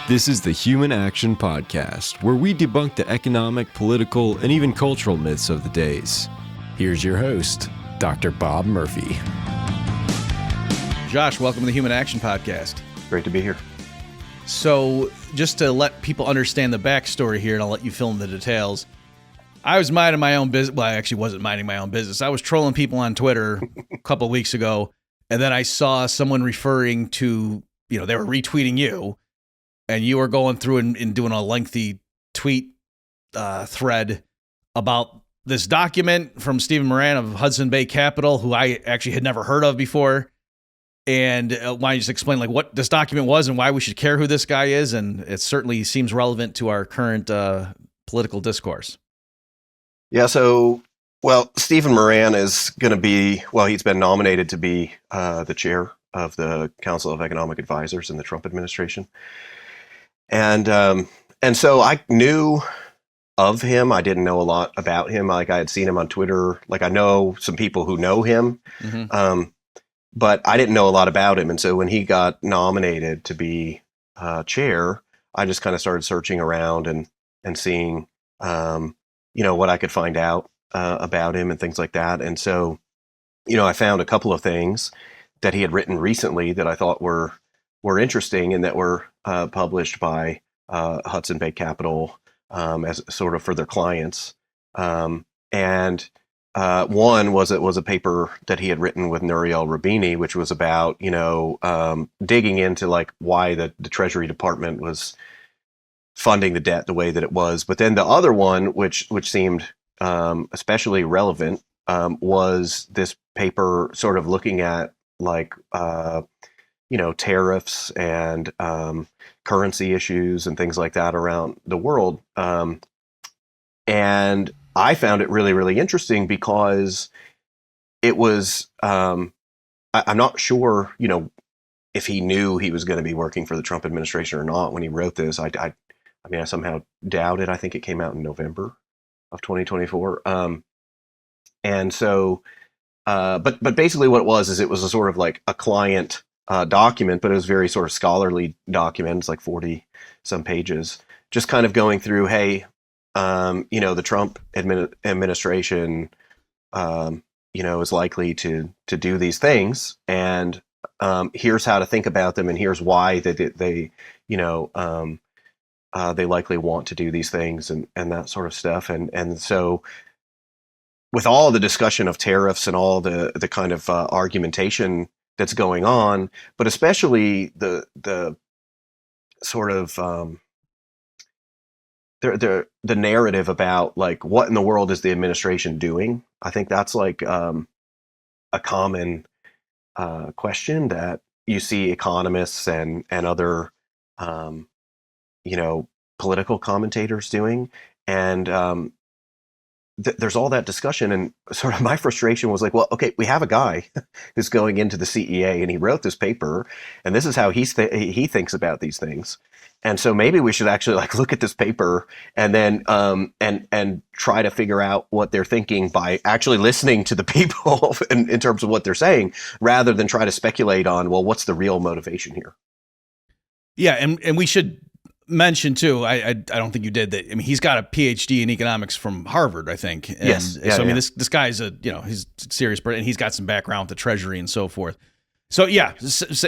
This is the Human Action Podcast, where we debunk the economic, political, and even cultural myths of the days. Here's your host, Dr. Bob Murphy. Josh, welcome to the Human Action Podcast. Great to be here. So, just to let people understand the backstory here, and I'll let you fill in the details. I was minding my own business. Well, I actually wasn't minding my own business. I was trolling people on Twitter a couple of weeks ago, and then I saw someone referring to, they were retweeting you, and you were going through and doing a lengthy tweet thread about this document from Stephen Moran of Hudson Bay Capital, who I actually had never heard of before. And why don't you just explain what this document was and why we should care who this guy is? And it certainly seems relevant to our current political discourse. Yeah, Stephen Moran is going to be, he's been nominated to be the chair of the Council of Economic Advisors in the Trump administration. And so I knew of him. I didn't know a lot about him. I had seen him on Twitter. I know some people who know him. Mm-hmm. But I didn't know a lot about him. And so when he got nominated to be chair, I just kind of started searching around and seeing, what I could find out about him and things like that. And so, I found a couple of things that he had written recently that I thought were interesting and that were published by Hudson Bay Capital as sort of for their clients. One was a paper that he had written with Nouriel Roubini, which was about, digging into why the Treasury Department was funding the debt the way that it was. But then the other one, which seemed especially relevant, was this paper sort of looking at tariffs and currency issues and things like that around the world. And I found it really, really interesting because it was, I'm not sure, if he knew he was going to be working for the Trump administration or not when he wrote this. I somehow doubt it. I think it came out in November of 2024. And so, but basically what it was is it was a sort of a client document, but it was very sort of scholarly document. It's 40 some pages, just kind of going through, hey, the Trump administration, is likely to do these things, and here's how to think about them, and here's why they likely want to do these things, and that sort of stuff, and so with all the discussion of tariffs and all the kind of argumentation that's going on, but especially the sort of the narrative about what in the world is the administration doing? I think that's a common question that you see economists and other political commentators doing, and there's all that discussion, and sort of my frustration was okay, we have a guy who's going into the CEA, and he wrote this paper, and this is how he thinks about these things. And so maybe we should actually look at this paper and then and try to figure out what they're thinking by actually listening to the people in terms of what they're saying, rather than try to speculate on, what's the real motivation here? Yeah, and we should mention too, I don't think you did that. He's got a PhD in economics from Harvard, I think. And yes. Yeah, so this guy's he's serious, and he's got some background with the Treasury and so forth. So yeah,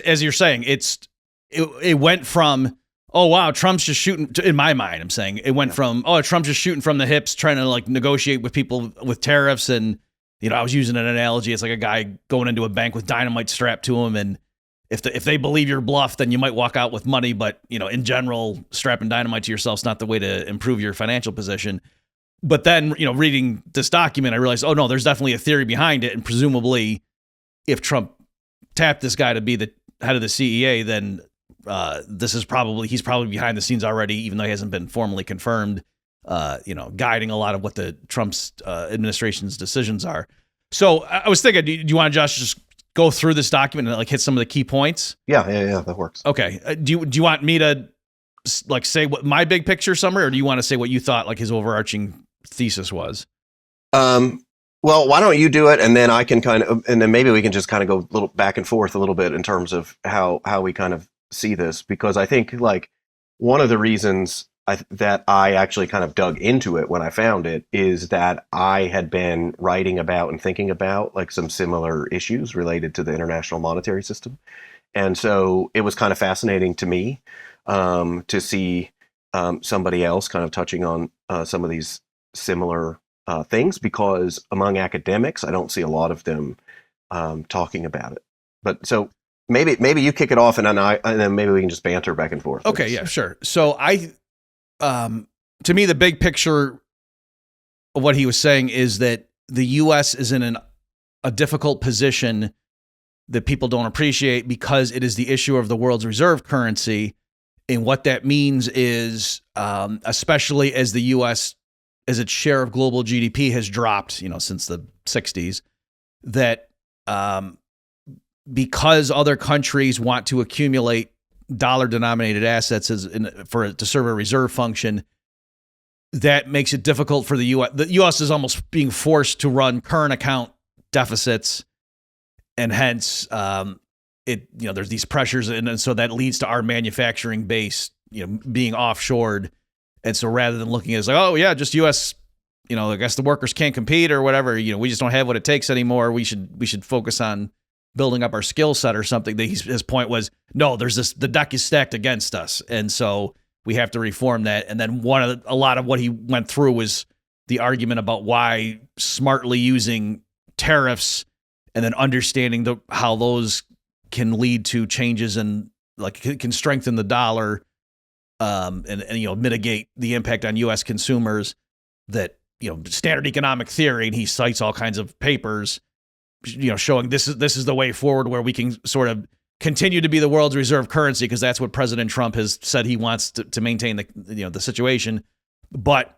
as you're saying, it went from, oh, wow, Trump's just shooting, in my mind, I'm saying, it went from, Trump's just shooting from the hips, trying to negotiate with people with tariffs. And, I was using an analogy. It's like a guy going into a bank with dynamite strapped to him. And if they believe your bluff, then you might walk out with money. But, in general, strapping dynamite to yourself is not the way to improve your financial position. But then, reading this document, I realized, oh, no, there's definitely a theory behind it. And presumably, if Trump tapped this guy to be the head of the CEA, then he's probably behind the scenes already, even though he hasn't been formally confirmed, guiding a lot of what the Trump's administration's decisions are. So I was thinking, do you want to, Josh, just go through this document and hit some of the key points? Yeah, that works. Okay. Do you want me to say what my big picture summary, or do you want to say what you thought his overarching thesis was? Well, why don't you do it, and then I can and then maybe we can just kind of go a little back and forth a little bit in terms of how we kind of see this, because I think one of the reasons that I actually kind of dug into it when I found it is that I had been writing about and thinking about like some similar issues related to the international monetary system. And so it was kind of fascinating to me to see somebody else kind of touching on some of these similar things, because among academics, I don't see a lot of them talking about it. But so maybe you kick it off, and then maybe we can just banter back and forth. Okay, yeah, sure. So to me, the big picture of what he was saying is that the U.S. is in a difficult position that people don't appreciate because it is the issuer of the world's reserve currency. And what that means is, especially as the U.S., as its share of global GDP has dropped, since the 60s, that because other countries want to accumulate dollar-denominated assets to serve a reserve function, that makes it difficult for the U.S. The U.S. is almost being forced to run current account deficits, and hence there's these pressures, and so that leads to our manufacturing base being offshored. And so rather than looking at it as like, oh yeah, just U.S., I guess the workers can't compete or whatever, we just don't have what it takes anymore. We should focus on building up our skill set or something. His point was, no, the deck is stacked against us, and so we have to reform that. And then a lot of what he went through was the argument about why smartly using tariffs and then understanding how those can lead to changes and can strengthen the dollar, and mitigate the impact on U.S. consumers. That standard economic theory, and he cites all kinds of papers, showing this is the way forward, where we can sort of continue to be the world's reserve currency, because that's what President Trump has said he wants to maintain the situation, but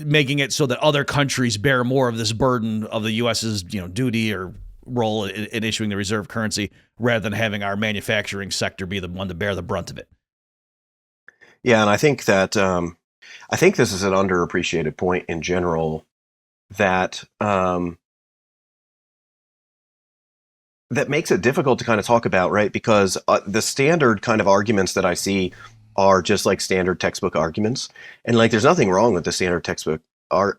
making it so that other countries bear more of this burden of the U.S.'s duty or role in issuing the reserve currency, rather than having our manufacturing sector be the one to bear the brunt of it. Yeah, and I think that I think this is an underappreciated point in general, that that makes it difficult to kind of talk about, right? Because the standard kind of arguments that I see are just like standard textbook arguments, and there's nothing wrong with the standard textbook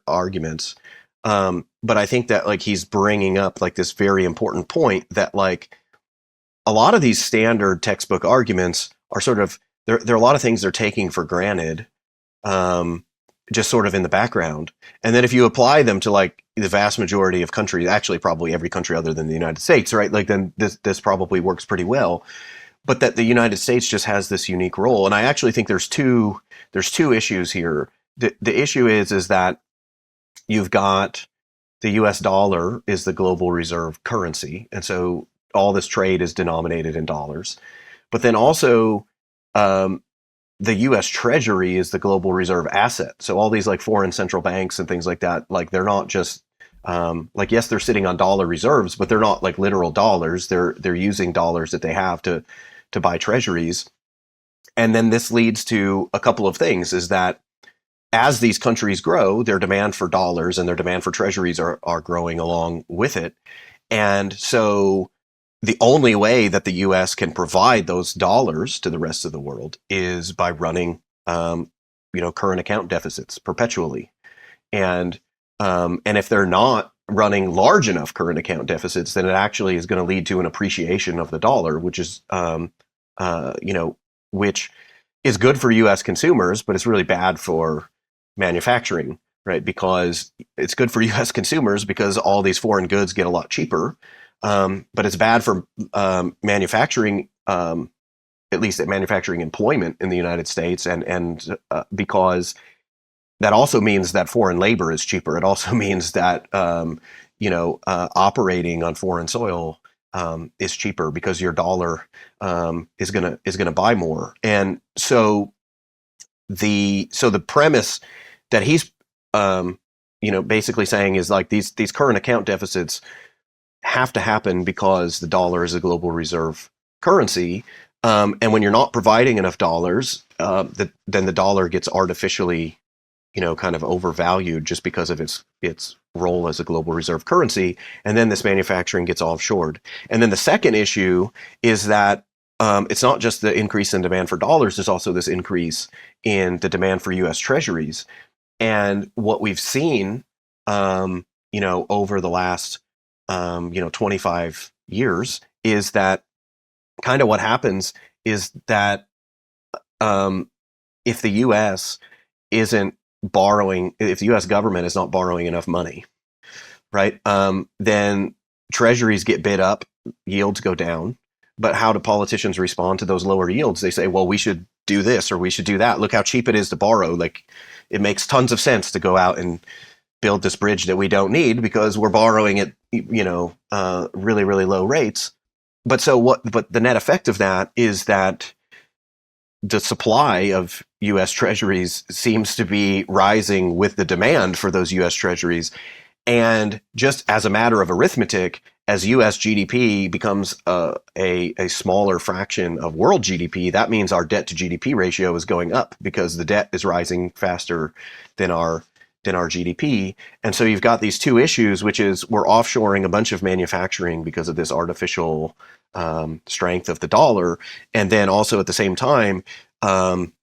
arguments. But I think that he's bringing up this very important point that a lot of these standard textbook arguments are sort of, there are a lot of things they're taking for granted, just sort of in the background. And then if you apply them to the vast majority of countries, actually probably every country other than the United States, right? Then this probably works pretty well. But that the United States just has this unique role. And I actually think there's two issues here. The issue is that you've got the US dollar is the global reserve currency. And so all this trade is denominated in dollars. But then also the US Treasury is the global reserve asset. So all these foreign central banks and things like that, they're not just yes, they're sitting on dollar reserves, but they're not literal dollars. They're using dollars that they have to buy treasuries. And then this leads to a couple of things, is that as these countries grow, their demand for dollars and their demand for treasuries are growing along with it. And so the only way that the U.S. can provide those dollars to the rest of the world is by running, current account deficits perpetually. And if they're not running large enough current account deficits, then it actually is going to lead to an appreciation of the dollar, which is, which is good for U.S. consumers, but it's really bad for manufacturing, right? Because it's good for U.S. consumers because all these foreign goods get a lot cheaper. But it's bad for manufacturing, at least at manufacturing employment in the United States, and because that also means that foreign labor is cheaper. It also means that operating on foreign soil is cheaper because your dollar is gonna buy more. And so the premise that he's basically saying is these current account deficits have to happen because the dollar is a global reserve currency. And when you're not providing enough dollars, then the dollar gets artificially, kind of overvalued just because of its role as a global reserve currency. And then this manufacturing gets offshored. And then the second issue is that it's not just the increase in demand for dollars, there's also this increase in the demand for U.S. treasuries. And what we've seen, over the last, 25 years is that kind of what happens is that if the U.S. isn't borrowing, if the U.S. government is not borrowing enough money, right, then treasuries get bid up, yields go down. But how do politicians respond to those lower yields? They say, well, we should do this or we should do that. Look how cheap it is to borrow. Like, it makes tons of sense to go out and build this bridge that we don't need because we're borrowing at, really, really low rates. But the net effect of that is that the supply of U.S. treasuries seems to be rising with the demand for those U.S. treasuries. And just as a matter of arithmetic, as U.S. GDP becomes a smaller fraction of world GDP, that means our debt to GDP ratio is going up because the debt is rising faster than our GDP. And so you've got these two issues, which is we're offshoring a bunch of manufacturing because of this artificial strength of the dollar. And then also at the same time, our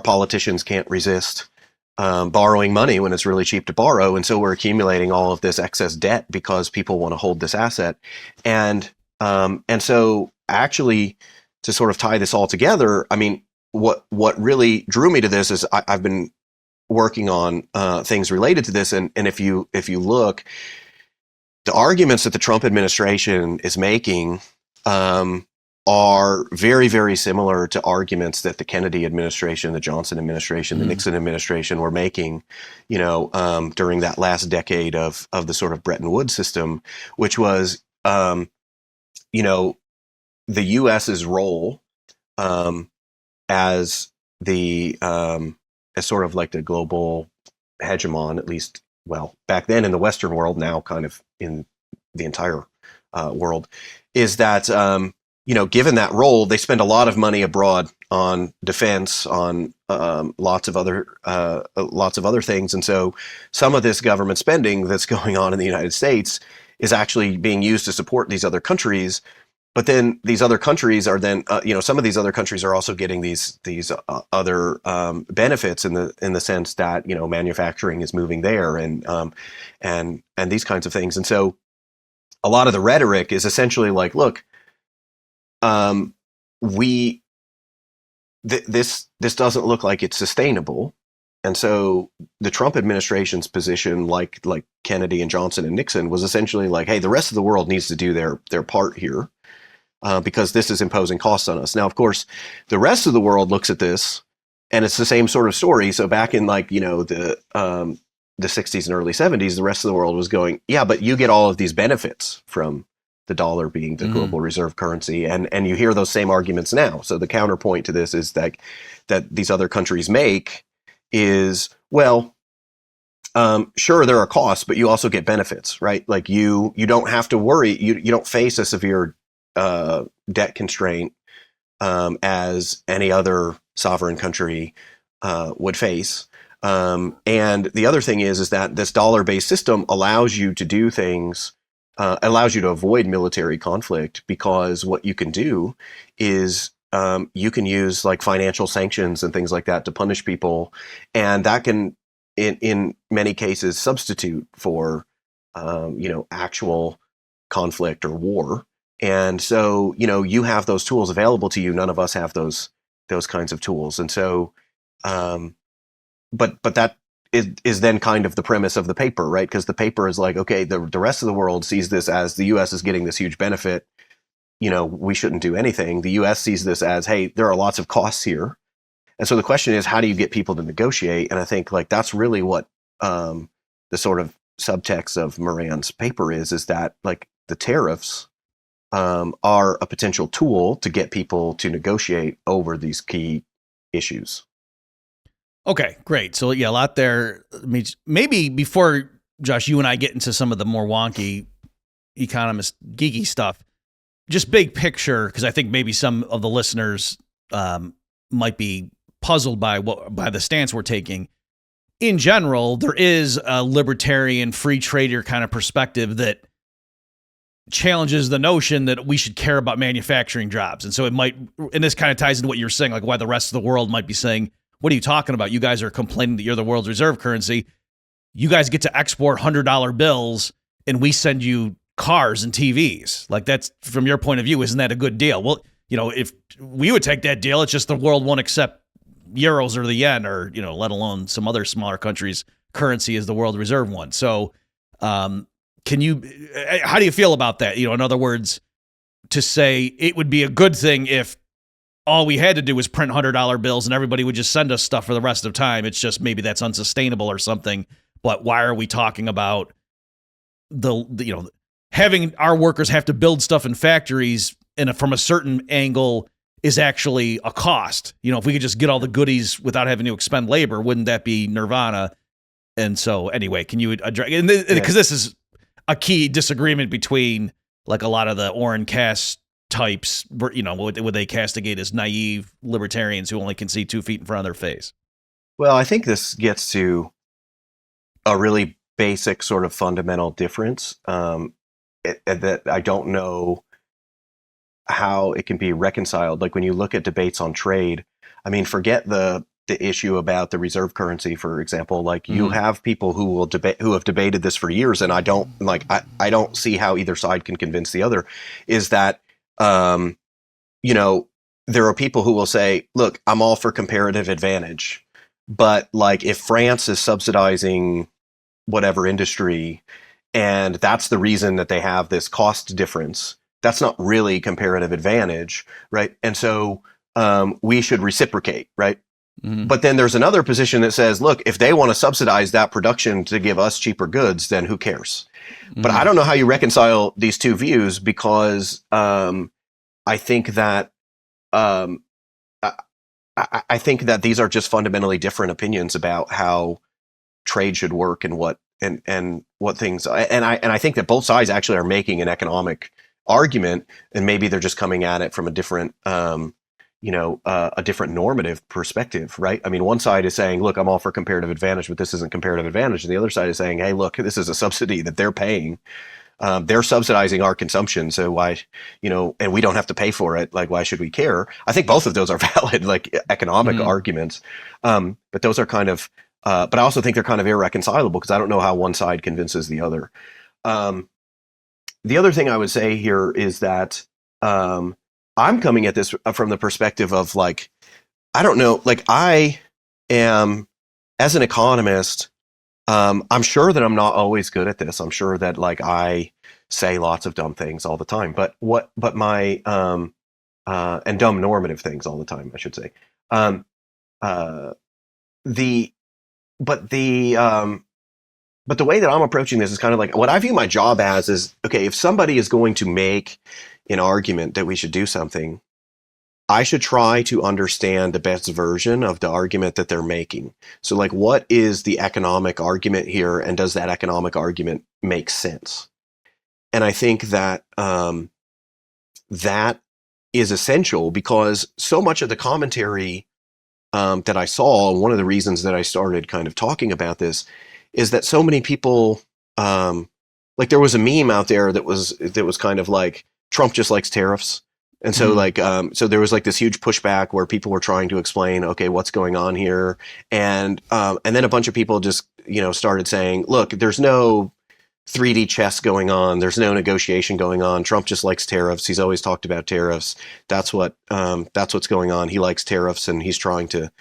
politicians can't resist borrowing money when it's really cheap to borrow. And so we're accumulating all of this excess debt because people want to hold this asset. And so actually to sort of tie this all together, I mean, what really drew me to this is I've been working on things related to this. And if you look, the arguments that the Trump administration is making are very, very similar to arguments that the Kennedy administration, the Johnson administration, the Nixon administration were making, during that last decade of the sort of Bretton Woods system, which was, the U.S.'s role as as sort of like the global hegemon, at least, well, back then in the Western world, now kind of in the entire world, is that, given that role, they spend a lot of money abroad on defense, on lots of other things. And so some of this government spending that's going on in the United States is actually being used to support these other countries. But then these other countries are then, some of these other countries are also getting these other benefits in the sense that, manufacturing is moving there and these kinds of things. And so a lot of the rhetoric is essentially like, look, this doesn't look like it's sustainable. And so the Trump administration's position, like Kennedy and Johnson and Nixon, was essentially like, hey, the rest of the world needs to do their part here. Because this is imposing costs on us. Now, of course, the rest of the world looks at this, and it's the same sort of story. So back in the 60s and early 70s, the rest of the world was going, yeah, but you get all of these benefits from the dollar being the global reserve currency, and you hear those same arguments now. So the counterpoint to this is that these other countries make is, well, sure, there are costs, but you also get benefits, right? Like you don't have to worry. You don't face a severe debt constraint as any other sovereign country would face. And the other thing is that this dollar-based system allows you to do things, allows you to avoid military conflict, because what you can do is you can use like financial sanctions and things like that to punish people, and that can, in many cases, substitute for actual conflict or war. And so, you have those tools available to you. None of us have those kinds of tools. And so, but that is then kind of the premise of the paper, right? Because the paper is like, okay, the rest of the world sees this as the U.S. is getting this huge benefit. We shouldn't do anything. The U.S. sees this as, hey, there are lots of costs here. And so the question is, how do you get people to negotiate? And I think like that's really what the sort of subtext of Moran's paper is that like the tariffs are a potential tool to get people to negotiate over these key issues. Okay, great. So yeah, a lot there. I mean, maybe before, Josh, you and I get into some of the more wonky economist geeky stuff, just big picture, because I think maybe some of the listeners might be puzzled by the stance we're taking. In general, there is a libertarian free trader kind of perspective that challenges the notion that we should care about manufacturing jobs. And so it might, and this kind of ties into what you're saying, like why the rest of the world might be saying, what are you talking about? You guys are complaining that you're the world's reserve currency. You guys get to export $100 bills and we send you cars and TVs. Like that's, from your point of view, isn't that a good deal? Well, if we would take that deal, it's just the world won't accept euros or the yen or, let alone some other smaller countries' currency as the world reserve one. So, how do you feel about that? In other words, to say it would be a good thing if all we had to do was print $100 bills and everybody would just send us stuff for the rest of time. It's just maybe that's unsustainable or something. But why are we talking about having our workers have to build stuff in factories from a certain angle is actually a cost? If we could just get all the goodies without having to expend labor, wouldn't that be nirvana? And so anyway, can you address, because this is a key disagreement between like a lot of the Orrin Cass types, would they castigate as naive libertarians who only can see 2 feet in front of their face? Well, I think this gets to a really basic sort of fundamental difference that I don't know how it can be reconciled. Like when you look at debates on trade, I mean, forget the issue about the reserve currency, for example. Like you have people who have debated this for years, and I don't see how either side can convince the other. Is that there are people who will say, look, I'm all for comparative advantage, but like if France is subsidizing whatever industry and that's the reason that they have this cost difference, that's not really comparative advantage, right? And so we should reciprocate, right? Mm-hmm. But then there's another position that says, look, if they want to subsidize that production to give us cheaper goods, then who cares? Mm-hmm. But I don't know how you reconcile these two views, because I think that I think that these are just fundamentally different opinions about how trade should work and what things. And I think that both sides actually are making an economic argument, and maybe they're just coming at it from a different a different normative perspective, right? I mean, one side is saying, look, I'm all for comparative advantage, but this isn't comparative advantage. And the other side is saying, hey, look, this is a subsidy that they're paying. They're subsidizing our consumption. So why, and we don't have to pay for it. Like, why should we care? I think both of those are valid, like economic arguments. But those are kind of, but I also think they're kind of irreconcilable, because I don't know how one side convinces the other. The other thing I would say here is that, I'm coming at this from the perspective of like, I don't know, like I am, as an economist, I'm sure that I'm not always good at this. I'm sure that like I say lots of dumb things all the time, but my, and dumb normative things all the time, I should say. But the way that I'm approaching this is kind of like, what I view my job as is, okay, if somebody is going to make an argument that we should do something, I should try to understand the best version of the argument that they're making. So like, what is the economic argument here? And does that economic argument make sense? And I think that that is essential, because so much of the commentary that I saw, and one of the reasons that I started kind of talking about this, is that so many people, like there was a meme out there that was kind of like, Trump just likes tariffs. And so like, so there was like this huge pushback where people were trying to explain, okay, what's going on here? And then a bunch of people just, started saying, look, there's no 3D chess going on. There's no negotiation going on. Trump just likes tariffs. He's always talked about tariffs. That's what's going on. He likes tariffs, and he's trying to,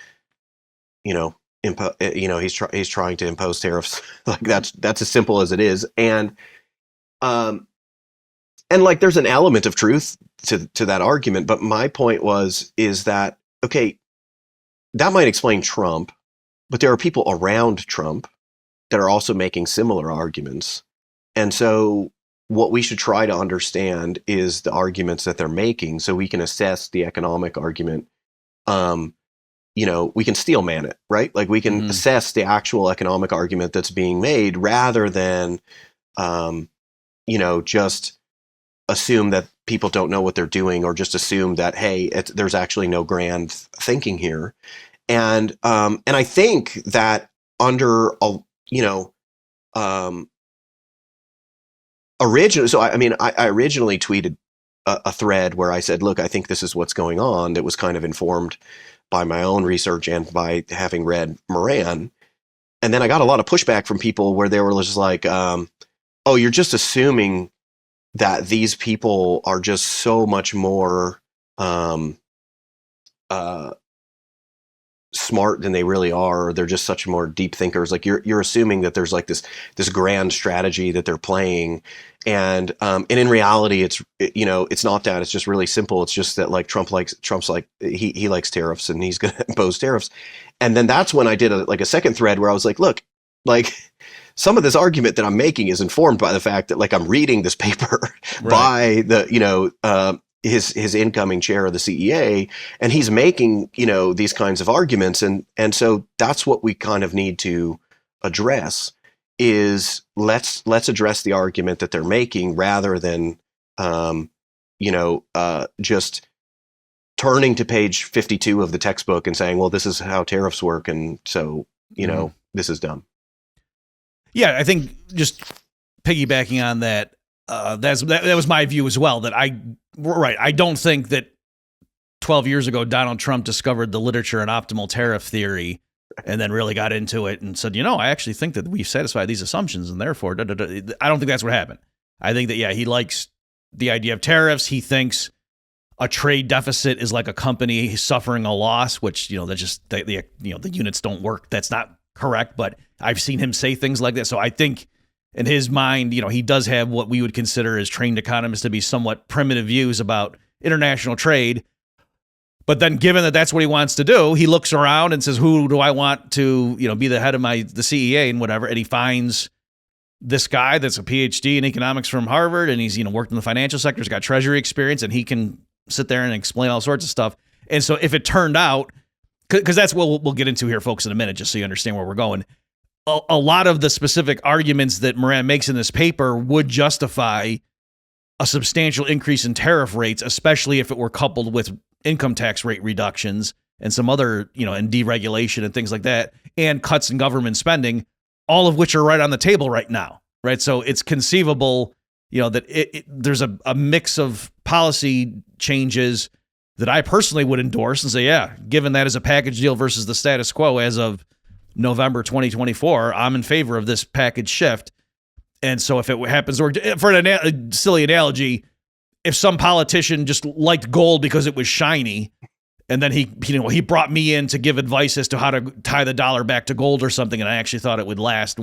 he's trying to impose tariffs. Like that's as simple as it is. And like, there's an element of truth to that argument. But my point is that, okay, that might explain Trump, but there are people around Trump that are also making similar arguments. And so what we should try to understand is the arguments that they're making, so we can assess the economic argument. We can steel man it, right? Like we can assess the actual economic argument that's being made, rather than, just assume that people don't know what they're doing, or just assume that, hey, there's actually no grand thinking here. And I think that under originally, so I mean, I originally tweeted a thread where I said, look, I think this is what's going on. That was kind of informed by my own research and by having read Moran. And then I got a lot of pushback from people where they were just like, oh, you're just assuming that these people are just so much more smart than they really are. Or they're just such more deep thinkers. Like you're assuming that there's like this grand strategy that they're playing. And in reality, it's not that. It's just really simple. It's just that like Trump's like, he likes tariffs and he's going to impose tariffs. And then that's when I did a second thread where I was like, look, like some of this argument that I'm making is informed by the fact that like I'm reading this paper by the, his incoming chair of the CEA, and he's making, these kinds of arguments. And so that's what we kind of need to address is let's address the argument that they're making rather than, just turning to page 52 of the textbook and saying, well, this is how tariffs work. And so, this is dumb. Yeah. I think just piggybacking on that, that was my view as well, that I don't think that 12 years ago, Donald Trump discovered the literature on optimal tariff theory and then really got into it and said, I actually think that we've satisfied these assumptions and therefore, I don't think that's what happened. I think that, he likes the idea of tariffs. He thinks a trade deficit is like a company suffering a loss, which, that just, the units don't work. That's not correct, but I've seen him say things like that. So I think in his mind, he does have what we would consider as trained economists to be somewhat primitive views about international trade. But then given that that's what he wants to do, he looks around and says, who do I want to, be the head of the CEA and whatever. And he finds this guy that's a PhD in economics from Harvard. And he's, worked in the financial sector. He's got treasury experience and he can sit there and explain all sorts of stuff. And so if it turned out, because that's what we'll get into here, folks, in a minute, just so you understand where we're going. A lot of the specific arguments that Moran makes in this paper would justify a substantial increase in tariff rates, especially if it were coupled with income tax rate reductions and some other, and deregulation and things like that, and cuts in government spending, all of which are right on the table right now, right? So it's conceivable, that there's a mix of policy changes that I personally would endorse and say, yeah, given that as a package deal versus the status quo as of November 2024, I'm in favor of this package shift. And so if it happens, or for a silly analogy, if some politician just liked gold because it was shiny, and then he brought me in to give advice as to how to tie the dollar back to gold or something, and I actually thought it would last,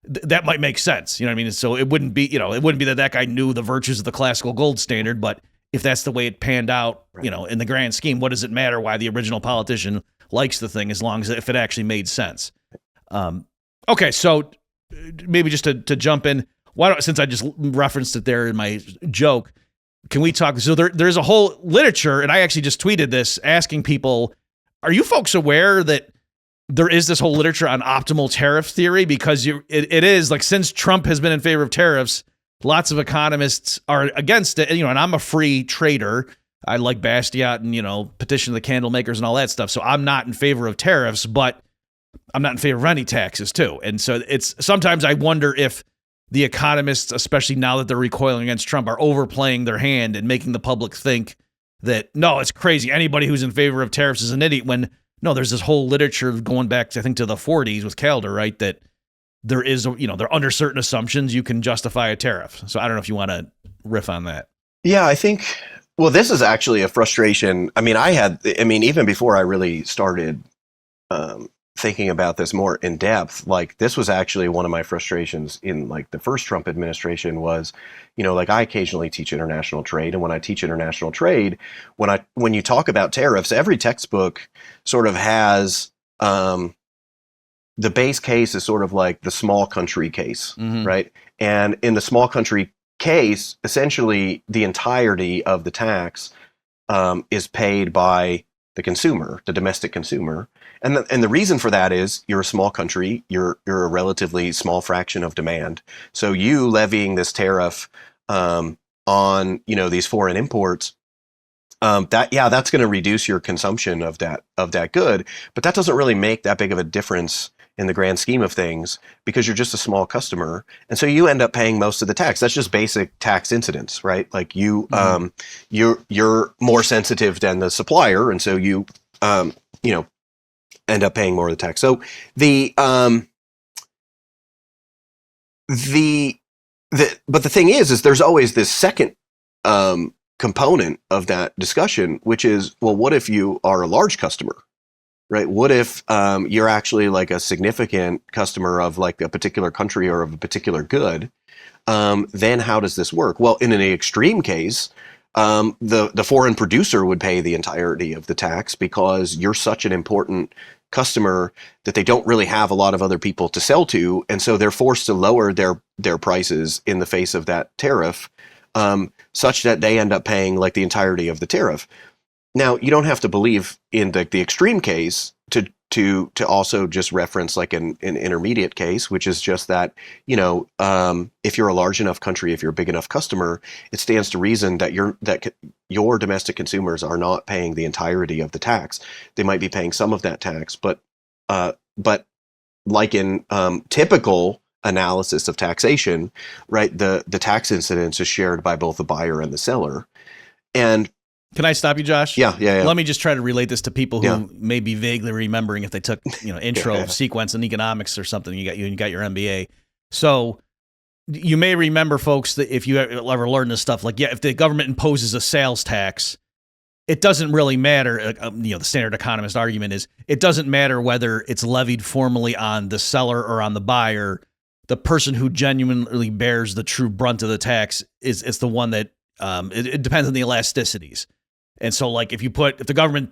that might make sense. You know what I mean? So it wouldn't be, that guy knew the virtues of the classical gold standard, but if that's the way it panned out, in the grand scheme, what does it matter why the original politician likes the thing as long as if it actually made sense? Okay, so maybe just to jump in, since I just referenced it there in my joke, can we talk? So there's a whole literature, and I actually just tweeted this asking people, are you folks aware that there is this whole literature on optimal tariff theory? Because it is like, since Trump has been in favor of tariffs, lots of economists are against it. And, and I'm a free trader. I like Bastiat and, petition the candle makers and all that stuff. So I'm not in favor of tariffs, but I'm not in favor of any taxes too. And so sometimes I wonder if the economists, especially now that they're recoiling against Trump, are overplaying their hand and making the public think that, no, it's crazy. Anybody who's in favor of tariffs is an idiot, when no, there's this whole literature going back, I think, to the 40s with Calder, right? That there is, they're under certain assumptions, you can justify a tariff. So I don't know if you want to riff on that. Yeah, I think, well, this is actually a frustration. I mean, even before I really started thinking about this more in depth, like this was actually one of my frustrations in like the first Trump administration was, like I occasionally teach international trade. And when I teach international trade, when you talk about tariffs, every textbook sort of has, the base case is sort of like the small country case, right? And in the small country case, essentially the entirety of the tax is paid by the consumer, the domestic consumer. And the reason for that is you're a small country, you're a relatively small fraction of demand. So you levying this tariff on these foreign imports, that's going to reduce your consumption of that good, but that doesn't really make that big of a difference in the grand scheme of things because you're just a small customer. And so you end up paying most of the tax. That's just basic tax incidence, right? Like you're more sensitive than the supplier. And so you end up paying more of the tax. So but the thing is there's always this second component of that discussion, which is, well, what if you are a large customer, right? What if you're actually like a significant customer of like a particular country or of a particular good? Then how does this work? Well, in an extreme case, the foreign producer would pay the entirety of the tax because you're such an important customer that they don't really have a lot of other people to sell to, and so they're forced to lower their prices in the face of that tariff, such that they end up paying like the entirety of the tariff. Now, you don't have to believe in the extreme case to also just reference like an intermediate case, which is just that, if you're a large enough country, if you're a big enough customer, it stands to reason that your domestic consumers are not paying the entirety of the tax. They might be paying some of that tax, but like in typical analysis of taxation, right, the tax incidence is shared by both the buyer and the seller. And can I stop you, Josh? Yeah. Let me just try to relate this to people who may be vaguely remembering if they took, intro sequence in economics or something. You got your MBA. So you may remember, folks, that if you ever learn this stuff, like, if the government imposes a sales tax, it doesn't really matter. The standard economist argument is it doesn't matter whether it's levied formally on the seller or on the buyer. The person who genuinely bears the true brunt of the tax is the one that it depends on the elasticities. And so, like, if the government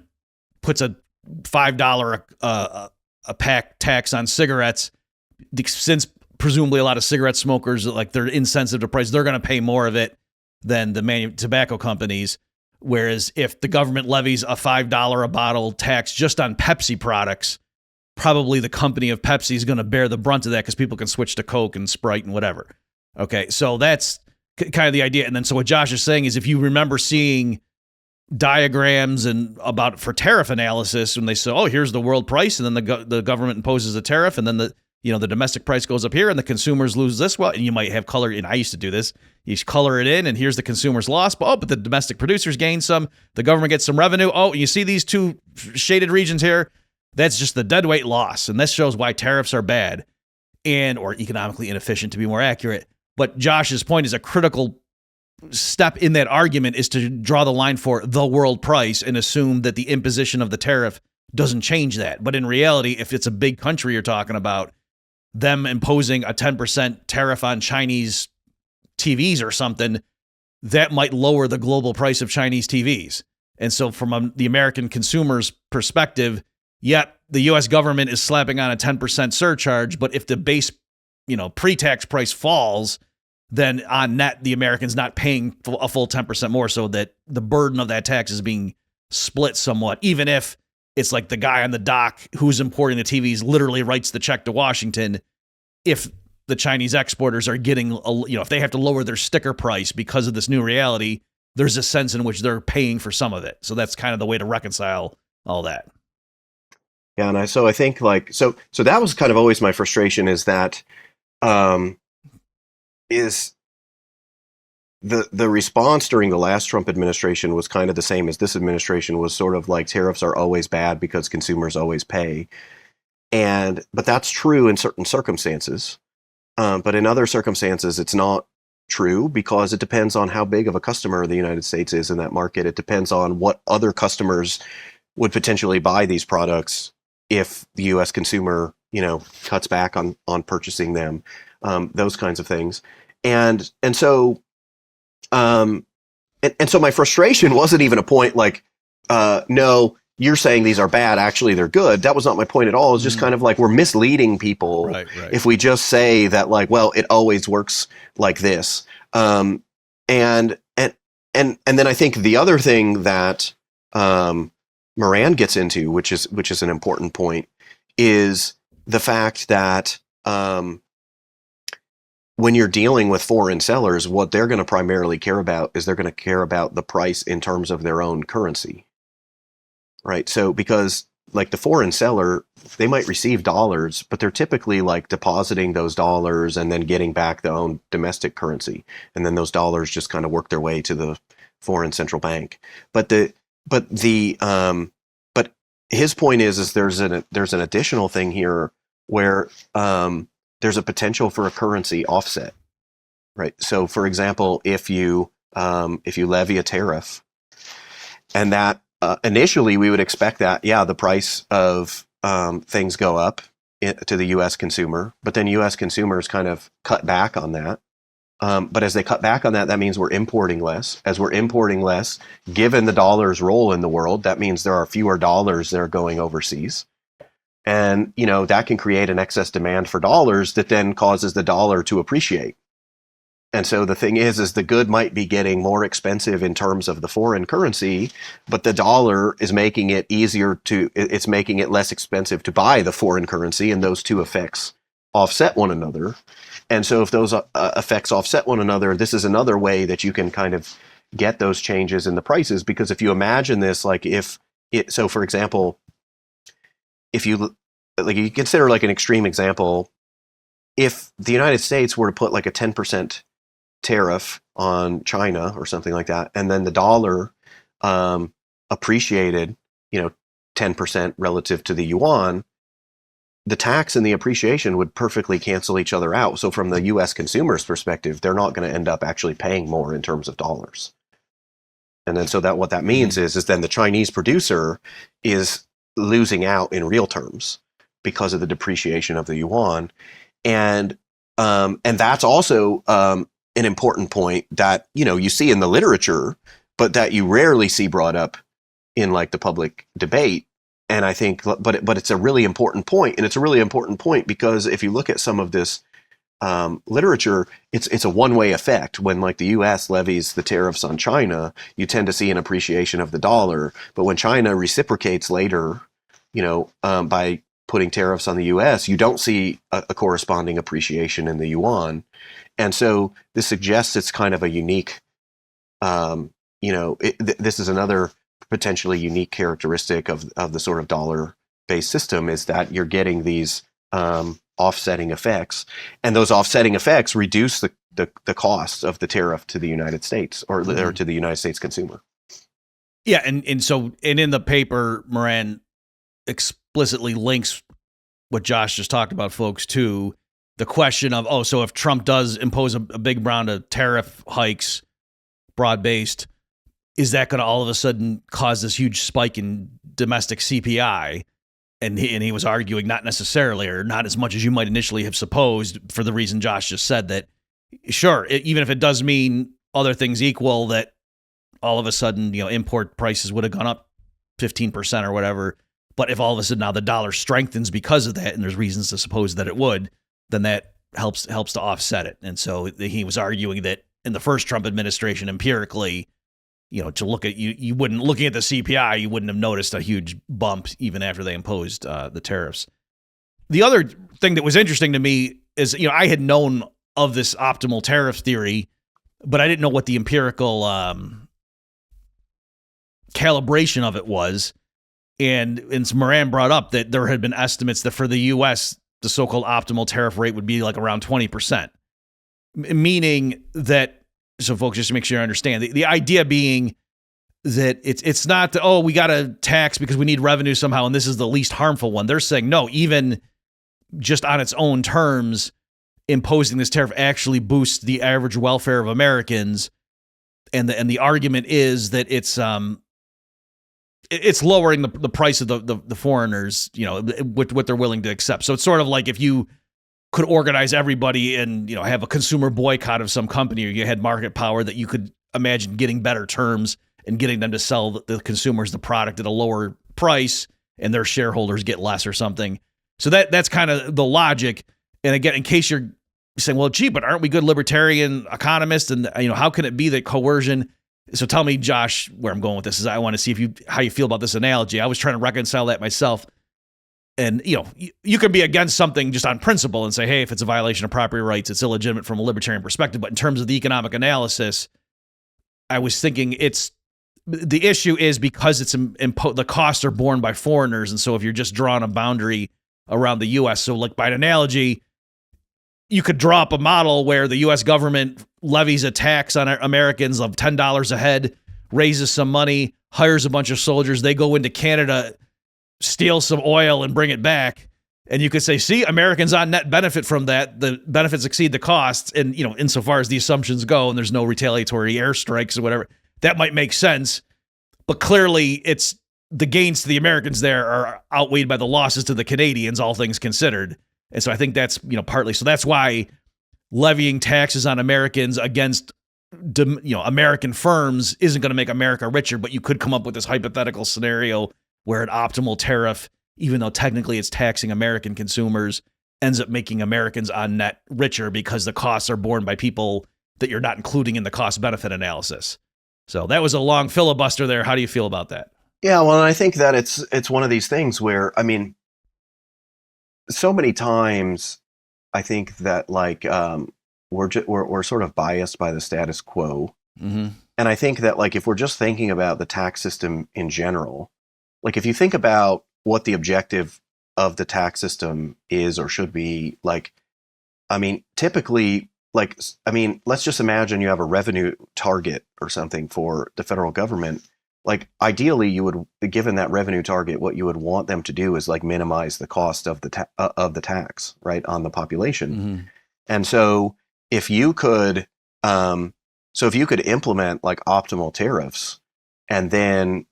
puts a $5 a pack tax on cigarettes, since presumably a lot of cigarette smokers, like, they're insensitive to price, they're going to pay more of it than the tobacco companies. Whereas if the government levies a $5 a bottle tax just on Pepsi products, probably the company of Pepsi is going to bear the brunt of that because people can switch to Coke and Sprite and whatever. Okay, so that's kind of the idea. And then so what Josh is saying is, if you remember seeing diagrams for tariff analysis, when they say, oh, here's the world price, and then the government imposes a tariff, and then the domestic price goes up here and the consumers lose this. Well, and you might have color, and I used to do this. You color it in, and here's the consumer's loss. But the domestic producers gain some, the government gets some revenue. Oh, you see these two shaded regions here? That's just the deadweight loss. And this shows why tariffs are bad or economically inefficient, to be more accurate. But Josh's point is a critical step in that argument is to draw the line for the world price and assume that the imposition of the tariff doesn't change that. But in reality, if it's a big country you're talking about, them imposing a 10% tariff on Chinese TVs or something, that might lower the global price of Chinese TVs. And so from the American consumer's perspective, the U.S. government is slapping on a 10% surcharge, but if the base, pre-tax price falls, then on net, the American's not paying a full 10% more, so that the burden of that tax is being split somewhat, even if it's like the guy on the dock who's importing the TVs literally writes the check to Washington. If the Chinese exporters are getting, if they have to lower their sticker price because of this new reality, there's a sense in which they're paying for some of it. So that's kind of the way to reconcile all that. Yeah, and I think so that was kind of always my frustration, is that is the response during the last Trump administration was kind of the same as this administration, was sort of like tariffs are always bad because consumers always pay. But that's true in certain circumstances. But in other circumstances, it's not true, because it depends on how big of a customer the United States is in that market. It depends on what other customers would potentially buy these products if the U.S. consumer, cuts back on purchasing them, those kinds of things. And so my frustration wasn't even a point like, no, you're saying these are bad, actually they're good. That was not my point at all. It's just kind of like, we're misleading people right. if we just say that, like, well, it always works like this. And then I think the other thing that Moran gets into, which is an important point, is the fact that when you're dealing with foreign sellers, what they're going to primarily care about is they're going to care about the price in terms of their own currency, right? So because like the foreign seller, they might receive dollars, but they're typically like depositing those dollars and then getting back their own domestic currency. And then those dollars just kind of work their way to the foreign central bank. But his point is there's an additional thing here where there's a potential for a currency offset, right? So for example, if you levy a tariff, and that initially we would expect that, the price of things go up to the U.S. consumer, but then U.S. consumers kind of cut back on that. But as they cut back on that, that means we're importing less. As we're importing less, given the dollar's role in the world, that means there are fewer dollars that are going overseas. And, that can create an excess demand for dollars that then causes the dollar to appreciate. And so the thing is the good might be getting more expensive in terms of the foreign currency, but the dollar is making it it's making it less expensive to buy the foreign currency, and those two effects offset one another. And so if those effects offset one another, this is another way that you can kind of get those changes in the prices. Because if you imagine this, so for example, if you consider like an extreme example, if the United States were to put like a 10% tariff on China or something like that, and then the dollar appreciated, 10% relative to the yuan, the tax and the appreciation would perfectly cancel each other out. So from the U.S. consumer's perspective, they're not going to end up actually paying more in terms of dollars. And then so that what that means is then the Chinese producer is losing out in real terms because of the depreciation of the yuan. And that's also an important point that, you see in the literature, but that you rarely see brought up in like the public debate. And I think, but it's a really important point, and it's a really important point because if you look at some of this literature, it's a one-way effect. When like the U.S. levies the tariffs on China, you tend to see an appreciation of the dollar. But when China reciprocates later, by putting tariffs on the U.S., you don't see a corresponding appreciation in the yuan. And so this suggests it's kind of a unique, this is another potentially unique characteristic of the sort of dollar-based system, is that you're getting these offsetting effects, and those offsetting effects reduce the cost of the tariff to the United States or to the United States consumer. Yeah, and in the paper, Moran explicitly links what Josh just talked about, folks, to the question of, so if Trump does impose a big round of tariff hikes, broad-based, is that going to all of a sudden cause this huge spike in domestic CPI? And he was arguing not necessarily, or not as much as you might initially have supposed, for the reason Josh just said, that sure, even if it does mean other things equal, that all of a sudden, import prices would have gone up 15% or whatever. But if all of a sudden now the dollar strengthens because of that, and there's reasons to suppose that it would, then that helps to offset it. And so he was arguing that in the first Trump administration, empirically, to look at looking at the CPI, you wouldn't have noticed a huge bump even after they imposed the tariffs. The other thing that was interesting to me is, I had known of this optimal tariff theory, but I didn't know what the empirical calibration of it was. And Moran brought up that there had been estimates that for the U.S., the so-called optimal tariff rate would be like around 20%, meaning that, so folks, just to make sure you understand, the idea being that it's not that, we got to tax because we need revenue somehow, and this is the least harmful one. They're saying, no, even just on its own terms, imposing this tariff actually boosts the average welfare of Americans. And the argument is that it's lowering the price of the foreigners, what they're willing to accept. So it's sort of like if you could organize everybody and, have a consumer boycott of some company, or you had market power, that you could imagine getting better terms and getting them to sell the consumers the product at a lower price, and their shareholders get less or something. So that's kind of the logic. And again, in case you're saying, well, gee, but aren't we good libertarian economists? And, how can it be that coercion? So tell me, Josh, where I'm going with this is I want to see how you feel about this analogy. I was trying to reconcile that myself. And, you can be against something just on principle and say, hey, if it's a violation of property rights, it's illegitimate from a libertarian perspective. But in terms of the economic analysis, I was thinking it's the issue is because it's the costs are borne by foreigners. And so if you're just drawing a boundary around the U.S., so like by analogy, you could draw up a model where the U.S. government levies a tax on Americans of $10 a head, raises some money, hires a bunch of soldiers. They go into Canada, steal some oil and bring it back. And you could say, see, Americans on net benefit from that. The benefits exceed the costs. And, insofar as the assumptions go and there's no retaliatory airstrikes or whatever, that might make sense. But clearly it's the gains to the Americans there are outweighed by the losses to the Canadians, all things considered. And so I think that's, partly. So that's why levying taxes on Americans against, American firms isn't going to make America richer. But you could come up with this hypothetical scenario where an optimal tariff, even though technically it's taxing American consumers, ends up making Americans on net richer because the costs are borne by people that you're not including in the cost benefit analysis. So that was a long filibuster there. How do you feel about that? Yeah, well, I think that it's one of these things where, so many times I think that we're sort of biased by the status quo. Mm-hmm. And I think that if we're just thinking about the tax system in general, if you think about what the objective of the tax system is or should be, typically, let's just imagine you have a revenue target or something for the federal government. Ideally, you would, given that revenue target, what you would want them to do is minimize the cost of the tax, right, on the population. Mm-hmm. And so if you could, implement optimal tariffs and then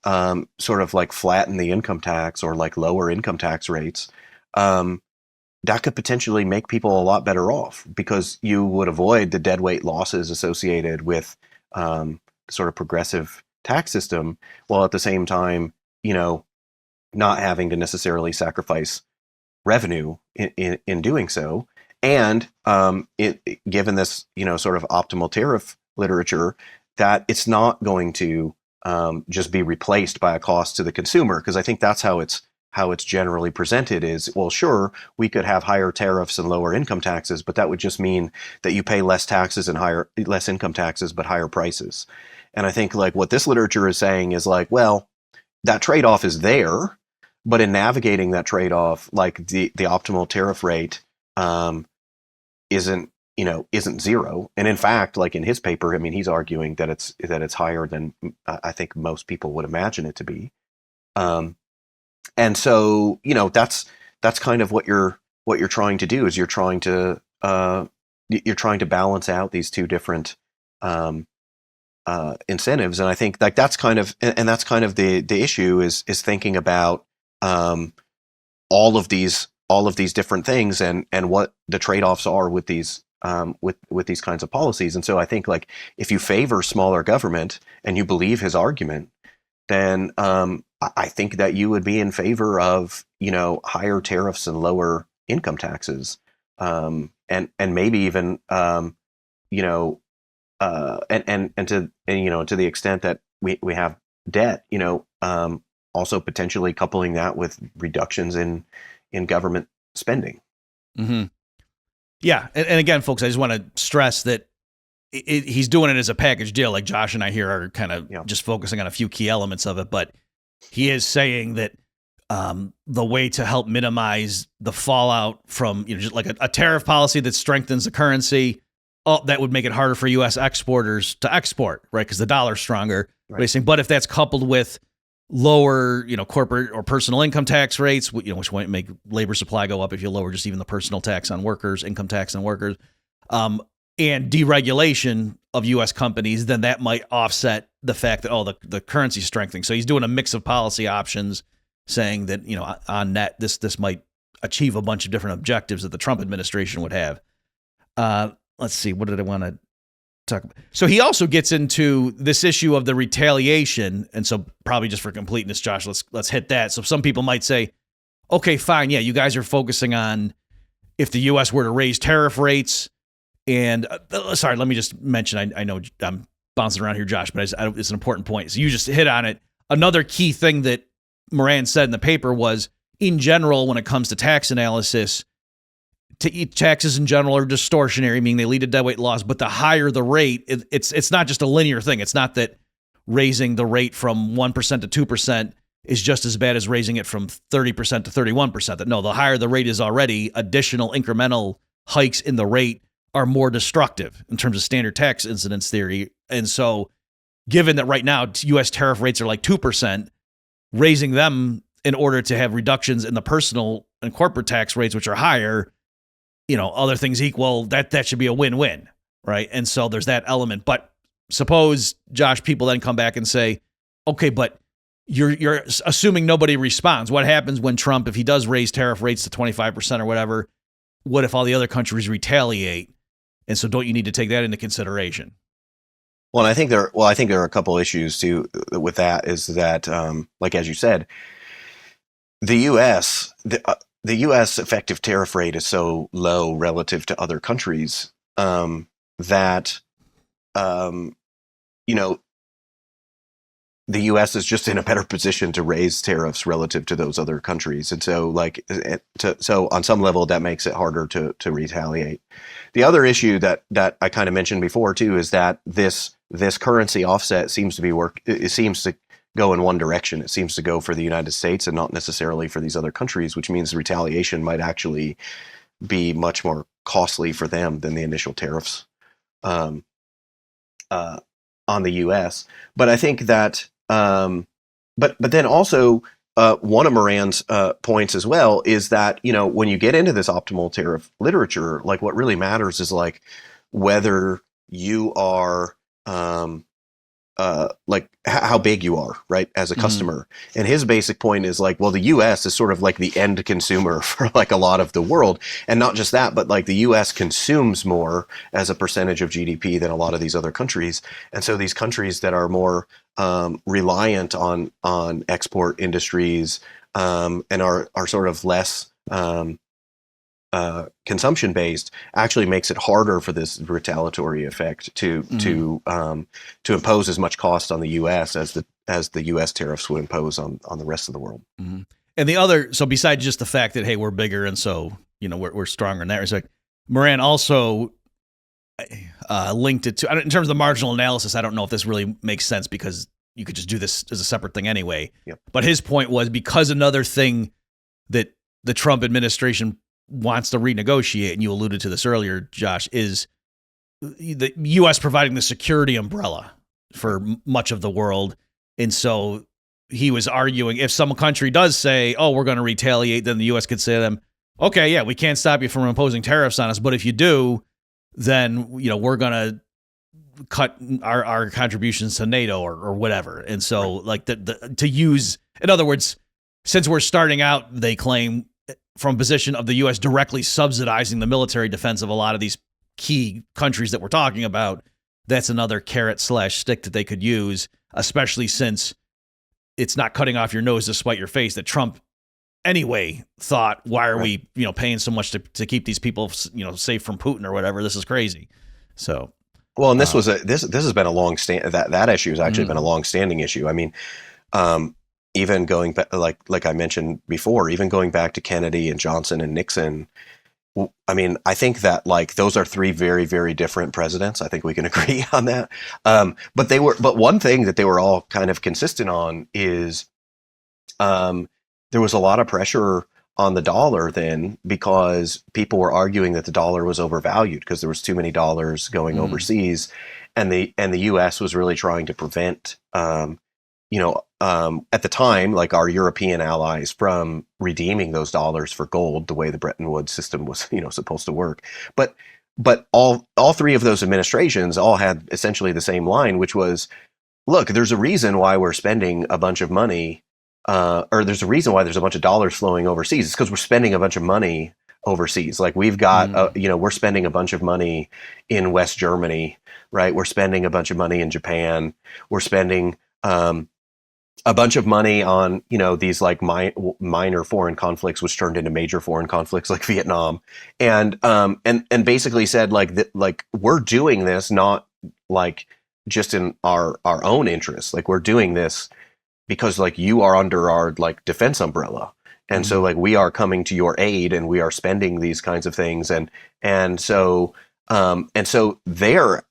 sort of flatten the income tax or lower income tax rates, that could potentially make people a lot better off because you would avoid the deadweight losses associated with sort of progressive tax system, while at the same time, not having to necessarily sacrifice revenue in doing so. And given this, sort of optimal tariff literature, that it's not going to just be replaced by a cost to the consumer, because I think that's how it's generally presented is, well, sure, we could have higher tariffs and lower income taxes, but that would just mean that you pay less taxes and less income taxes, but higher prices. And I think what this literature is saying is well, that trade-off is there, but in navigating that trade-off, the optimal tariff rate isn't zero. And in fact, in his paper, he's arguing that it's higher than I think most people would imagine it to be. And so, that's kind of what you're trying to do is you're trying to balance out these two different incentives. And I think that's kind of the issue is thinking about all of these different things and what the trade-offs are with these with these kinds of policies. And so I think if you favor smaller government and you believe his argument, then I think that you would be in favor of higher tariffs and lower income taxes, and maybe even and to the extent that we have debt, also potentially coupling that with reductions in government spending. Mm-hmm. Yeah, and again, folks, I just want to stress that he's doing it as a package deal. Like Josh and I here are kind of just focusing on a few key elements of it, but he is saying that the way to help minimize the fallout from just like a tariff policy that strengthens the currency, that would make it harder for U.S. exporters to export, right? Because the dollar's stronger. Right. But he's saying, but if that's coupled with lower, corporate or personal income tax rates, which might make labor supply go up if you lower just even the personal tax on workers, income tax on workers, and deregulation of U.S. companies, then that might offset the fact that, the currency's strengthening. So he's doing a mix of policy options, saying that, on net, this might achieve a bunch of different objectives that the Trump administration would have. Let's see, what did I want to talk about? So he also gets into this issue of the retaliation. And so probably just for completeness, Josh, let's hit that. So some people might say, okay, fine. Yeah, you guys are focusing on if the U.S. were to raise tariff rates. And sorry, let me just mention, I know I'm bouncing around here, Josh, but it's an important point. So you just hit on it. Another key thing that Moran said in the paper was, in general, when it comes to tax analysis, taxes in general are distortionary, meaning they lead to deadweight laws, but the higher the rate, it's not just a linear thing. It's not that raising the rate from 1% to 2% is just as bad as raising it from 30% to 31%. That no, the higher the rate is already, additional incremental hikes in the rate are more destructive in terms of standard tax incidence theory. And so given that right now U.S. tariff rates are like 2%, raising them in order to have reductions in the personal and corporate tax rates, which are higher, other things equal, that should be a win-win, right? And so there's that element. But suppose, Josh, people then come back and say, okay, but you're assuming nobody responds. What happens when Trump, if he does raise tariff rates to 25% or whatever, what if all the other countries retaliate? And so don't you need to take that into consideration? Well, I think there are a couple issues too with that. Is that, like as you said, the U.S. effective tariff rate is so low relative to other countries that the U.S. is just in a better position to raise tariffs relative to those other countries, and so so on some level that makes it harder to retaliate. The other issue that I kind of mentioned before too is that this currency offset seems to go in one direction. It seems to go for the United States and not necessarily for these other countries, which means retaliation might actually be much more costly for them than the initial tariffs on the U.S. But I think that, but then also one of Moran's points as well is that, when you get into this optimal tariff literature, like what really matters is like whether you are like how big you are, right, as a customer. And his basic point is like, well, the U.S. is sort of like the end consumer for like a lot of the world. And not just that, but like the U.S. consumes more as a percentage of GDP than a lot of these other countries. And so these countries that are more reliant on export industries and are sort of less consumption based actually makes it harder for this retaliatory effect to impose as much cost on the U.S. as the U.S. tariffs would impose on the rest of the world. Mm-hmm. And the other, so besides just the fact that hey, we're bigger and so we're stronger in that respect, Moran also linked it to, in terms of the marginal analysis. I don't know if this really makes sense because you could just do this as a separate thing anyway. Yep. But his point was because another thing that the Trump administration wants to renegotiate, and you alluded to this earlier, Josh, is the U.S. providing the security umbrella for much of the world. And so he was arguing if some country does say, oh, we're going to retaliate, then the U.S. could say to them, okay, yeah, we can't stop you from imposing tariffs on us, but if you do, then we're going to cut our contributions to NATO or whatever. And so like to use, in other words, since we're starting out, they claim, from a position of the U.S. directly subsidizing the military defense of a lot of these key countries that we're talking about, that's another carrot/stick that they could use, especially since it's not cutting off your nose to spite your face that Trump anyway thought, why are we, paying so much to keep these people, safe from Putin or whatever? This is crazy. So, well, and this has been a long that issue has actually been a long standing issue. I mean, even going back, like I mentioned before, even going back to Kennedy and Johnson and Nixon, I mean, I think that like those are three very, very different presidents. I think we can agree on that. But one thing that they were all kind of consistent on is there was a lot of pressure on the dollar then because people were arguing that the dollar was overvalued because there was too many dollars going overseas, and the U.S. was really trying to prevent at the time, like our European allies from redeeming those dollars for gold, the way the Bretton Woods system was, supposed to work. But all three of those administrations all had essentially the same line, which was, look, there's a reason why we're spending a bunch of money, or there's a reason why there's a bunch of dollars flowing overseas. It's because we're spending a bunch of money overseas. Like we've got, we're spending a bunch of money in West Germany, right? We're spending a bunch of money in Japan. We're spending a bunch of money on, these like minor foreign conflicts, which turned into major foreign conflicts like Vietnam, and basically said like we're doing this not like just in our own interests, like we're doing this because like you are under our like defense umbrella, and so like we are coming to your aid and we are spending these kinds of things, and so they're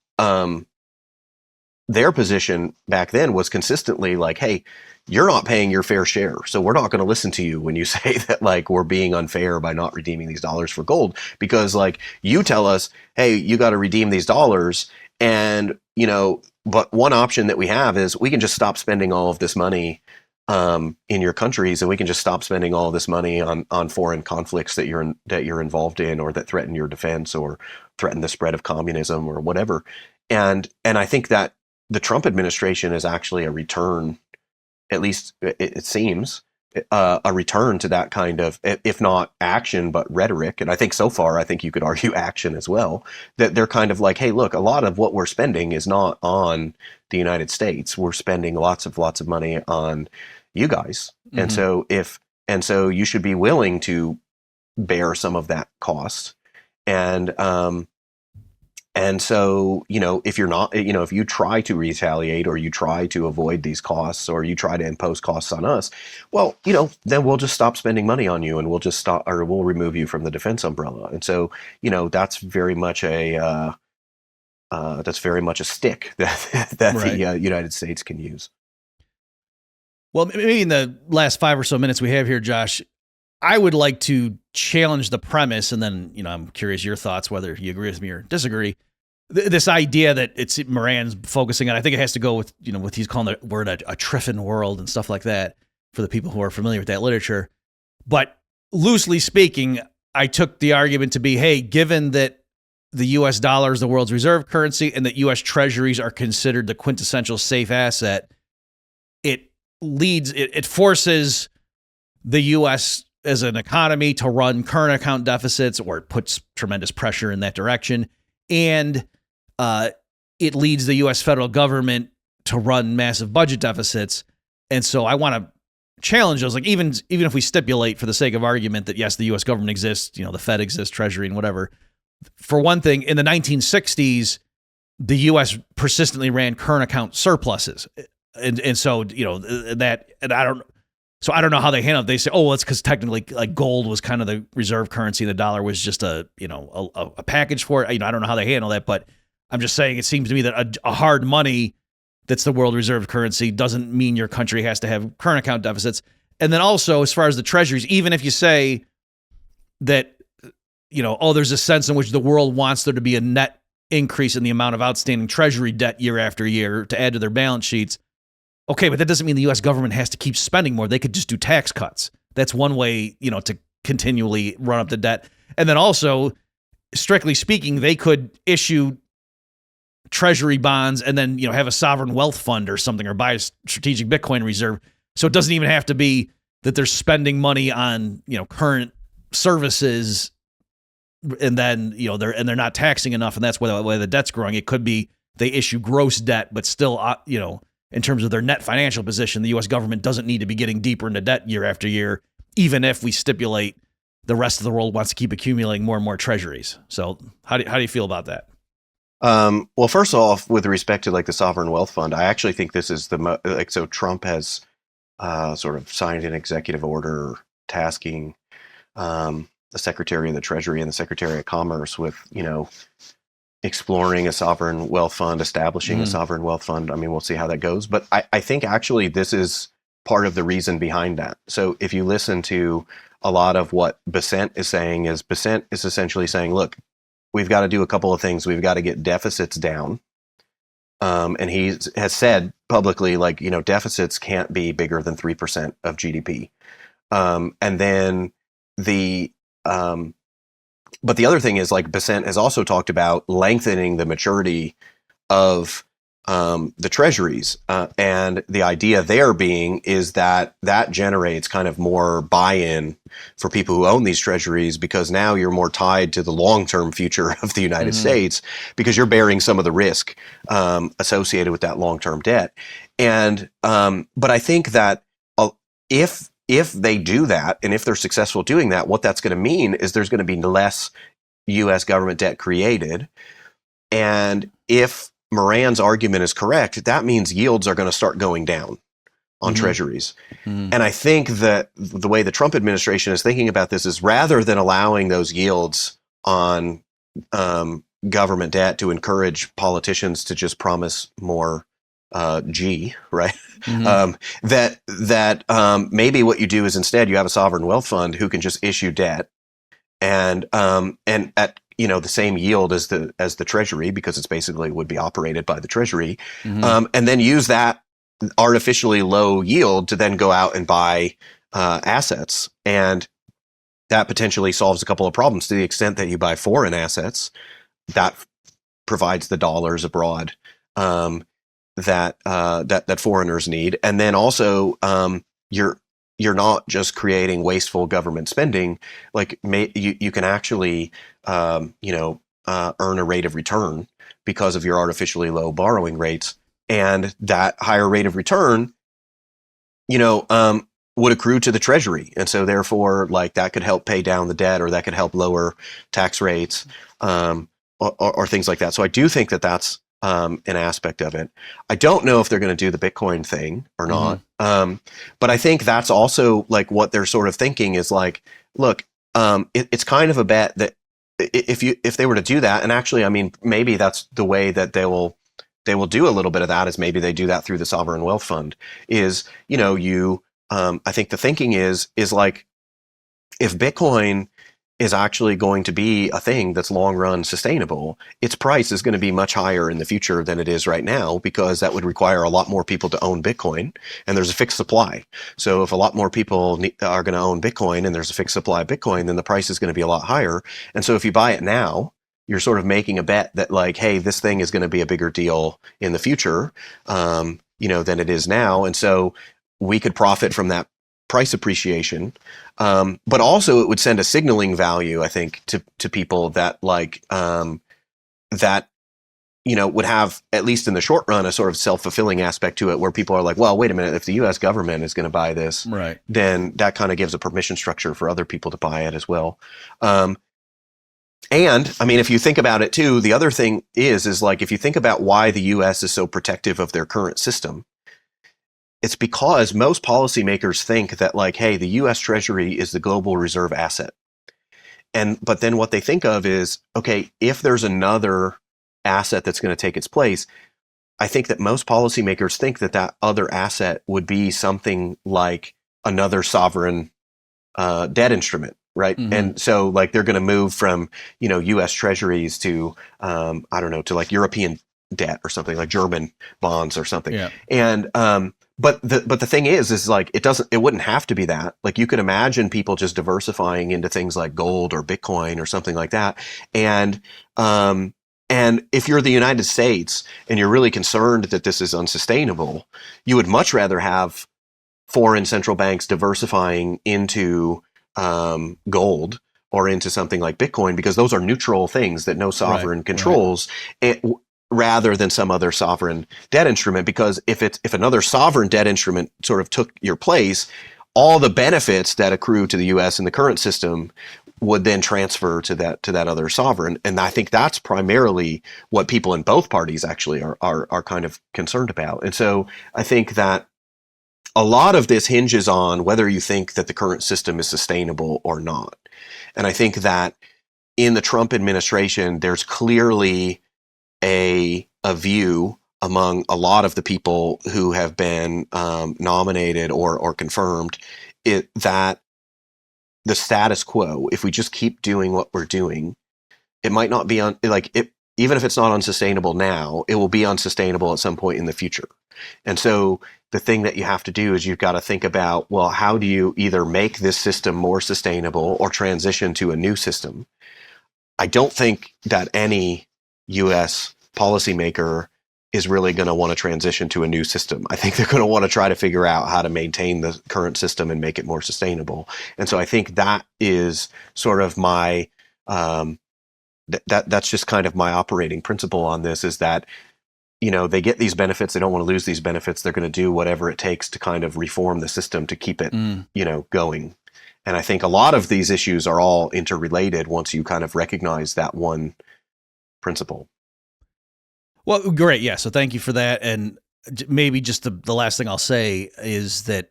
their position back then was consistently like, hey, you're not paying your fair share, so we're not going to listen to you when you say that like we're being unfair by not redeeming these dollars for gold, because like you tell us, hey, you got to redeem these dollars, and but one option that we have is we can just stop spending all of this money in your countries, and we can just stop spending all of this money on foreign conflicts that you're involved in, or that threaten your defense or threaten the spread of communism or whatever. And I think that the Trump administration is actually a return, at least it seems, a return to that kind of, if not action, but rhetoric. And I think so far, I think you could argue action as well, that they're kind of like, hey, look, a lot of what we're spending is not on the United States. We're spending lots of money on you guys. Mm-hmm. And so you should be willing to bear some of that cost. And so, if you're not, if you try to retaliate, or you try to avoid these costs, or you try to impose costs on us, well, then we'll just stop spending money on you, and we'll just stop, or we'll remove you from the defense umbrella. And so, that's very much a stick that right. The United States can use. Well, maybe in the last 5 or so minutes we have here, Josh, I would like to challenge the premise, and then, I'm curious your thoughts, whether you agree with me or disagree. This idea that it's Moran's focusing on, I think it has to go with, what he's calling the word a Triffin world and stuff like that, for the people who are familiar with that literature. But loosely speaking, I took the argument to be, hey, given that the U.S. dollar is the world's reserve currency and that U.S. treasuries are considered the quintessential safe asset, it forces the U.S. as an economy to run current account deficits, or it puts tremendous pressure in that direction. And it leads the U.S. federal government to run massive budget deficits. And so I want to challenge those. Like, even if we stipulate for the sake of argument that, yes, the U.S. government exists, the Fed exists, Treasury and whatever. For one thing, in the 1960s, the U.S. persistently ran current account surpluses. And so, So I don't know how they handle it. They say, oh, well, it's because technically, like, gold was kind of the reserve currency, and the dollar was just a package for it. I don't know how they handle that, but I'm just saying it seems to me that a hard money that's the world reserve currency doesn't mean your country has to have current account deficits. And then also, as far as the treasuries, even if you say that, there's a sense in which the world wants there to be a net increase in the amount of outstanding treasury debt year after year to add to their balance sheets. Okay, but that doesn't mean the U.S. government has to keep spending more. They could just do tax cuts. That's one way, to continually run up the debt. And then also, strictly speaking, they could issue treasury bonds and then, have a sovereign wealth fund or something, or buy a strategic Bitcoin reserve. So it doesn't even have to be that they're spending money on, current services, and then, they're not taxing enough, and that's why the debt's growing. It could be they issue gross debt, but still, in terms of their net financial position, the U.S. government doesn't need to be getting deeper into debt year after year, even if we stipulate the rest of the world wants to keep accumulating more and more treasuries. So how do you feel about that? Well, first off, with respect to like the sovereign wealth fund, I actually think this is so Trump has sort of signed an executive order tasking the Secretary of the Treasury and the Secretary of Commerce with, exploring a sovereign wealth fund, establishing a sovereign wealth fund. I mean, we'll see how that goes. But I think actually this is part of the reason behind that. So if you listen to a lot of what Besant is essentially saying, look, we've got to do a couple of things. We've got to get deficits down. And he has said publicly, like, deficits can't be bigger than 3% of GDP. And then but the other thing is, like, Besant has also talked about lengthening the maturity of the treasuries. And the idea there being is that generates kind of more buy-in for people who own these treasuries, because now you're more tied to the long-term future of the United States, because you're bearing some of the risk associated with that long-term debt. And but I think that if they do that, and if they're successful doing that, what that's going to mean is there's going to be less U.S. government debt created. And if Moran's argument is correct, that means yields are going to start going down on treasuries. And I think that the way the Trump administration is thinking about this is, rather than allowing those yields on government debt to encourage politicians to just promise more G, right? Mm-hmm. Maybe what you do is instead you have a sovereign wealth fund who can just issue debt and at the same yield as the Treasury, because it's basically would be operated by the Treasury, Mm-hmm. and then use that artificially low yield to then go out and buy assets, and that potentially solves a couple of problems to the extent that you buy foreign assets that provides the dollars abroad that foreigners need, and then also you're not just creating wasteful government spending. Like you can actually earn a rate of return because of your artificially low borrowing rates, and that higher rate of return, would accrue to the Treasury, and so therefore, like that could help pay down the debt, or that could help lower tax rates, or things like that. So I do think that that's an aspect of it. I don't know if they're going to do the Bitcoin thing or not. But I think that's also like what they're sort of thinking is like, look, it's kind of a bet that if they were to do that, and actually, I mean, maybe that's the way that they will do a little bit of that, is maybe they do that through the sovereign wealth fund. Is I think the thinking is like, if Bitcoin is actually going to be a thing that's long run sustainable, its price is going to be much higher in the future than it is right now, because that would require a lot more people to own Bitcoin, and there's a fixed supply. So if a lot more people are going to own Bitcoin and there's a fixed supply of Bitcoin, then the price is going to be a lot higher. And so if you buy it now, you're sort of making a bet that like, hey, this thing is going to be a bigger deal in the future, than it is now. And so we could profit from that price appreciation. But also it would send a signaling value, I think, to people that like, that, would have, at least in the short run, a sort of self-fulfilling aspect to it, where people are like, well, wait a minute, if the US government is going to buy this, Right, then that kind of gives a permission structure for other people to buy it as well. And I mean, if you think about it too, the other thing is like, if you think about why the US is so protective of their current system, it's because most policymakers think that like, hey, the US Treasury is the global reserve asset. But then what they think of is, okay, if there's another asset that's going to take its place, I think that most policymakers think that that other asset would be something like another sovereign debt instrument, right? Mm-hmm. And so like they're going to move from, US Treasuries to, I don't know, to like European debt or something, like German bonds or something. Yeah. And, but the thing is like, it wouldn't have to be that. Like you could imagine people just diversifying into things like gold or Bitcoin or something like that. And if you're the United States and you're really concerned that this is unsustainable, you would much rather have foreign central banks diversifying into gold or into something like Bitcoin, because those are neutral things that no sovereign controls. Right. Rather than some other sovereign debt instrument, because if another sovereign debt instrument sort of took your place, all the benefits that accrue to the U.S. in the current system would then transfer to that other sovereign. And I think that's primarily what people in both parties actually are kind of concerned about. And so I think that a lot of this hinges on whether you think that the current system is sustainable or not. And I think that in the Trump administration, there's clearly a view among a lot of the people who have been nominated or confirmed that the status quo, if we just keep doing what we're doing, it might not be even if it's not unsustainable now, it will be unsustainable at some point in the future. And so the thing that you have to do is you've got to think about, well, how do you either make this system more sustainable or transition to a new system? I don't think that any U.S. policymaker is really going to want to transition to a new system. I think they're going to want to try to figure out how to maintain the current system and make it more sustainable. And so I think that is sort of my, that's just kind of my operating principle on this, is that, they get these benefits. They don't want to lose these benefits. They're going to do whatever it takes to kind of reform the system to keep it, going. And I think a lot of these issues are all interrelated once you kind of recognize that one principle. Well, great. Yeah. So thank you for that. And maybe just the last thing I'll say is that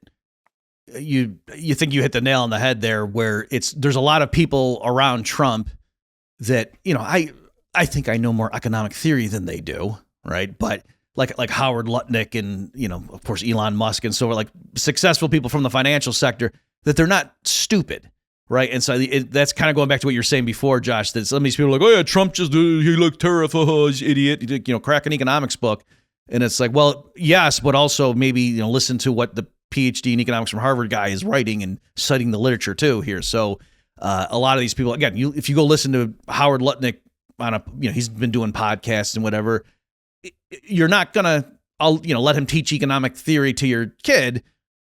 you think you hit the nail on the head there, where there's a lot of people around Trump that, I think I know more economic theory than they do. Right. But like Howard Lutnick and, of course, Elon Musk and so like successful people from the financial sector, that they're not stupid, right? And so that's kind of going back to what you were saying before, Josh, that some of these people are like, oh yeah, Trump just, he looked Tariff, he's an idiot, crack an economics book. And it's like, well, yes, but also maybe, listen to what the PhD in economics from Harvard guy is writing and citing the literature too here. So a lot of these people, again, if you go listen to Howard Lutnick on he's been doing podcasts and whatever, you're not going to, let him teach economic theory to your kid,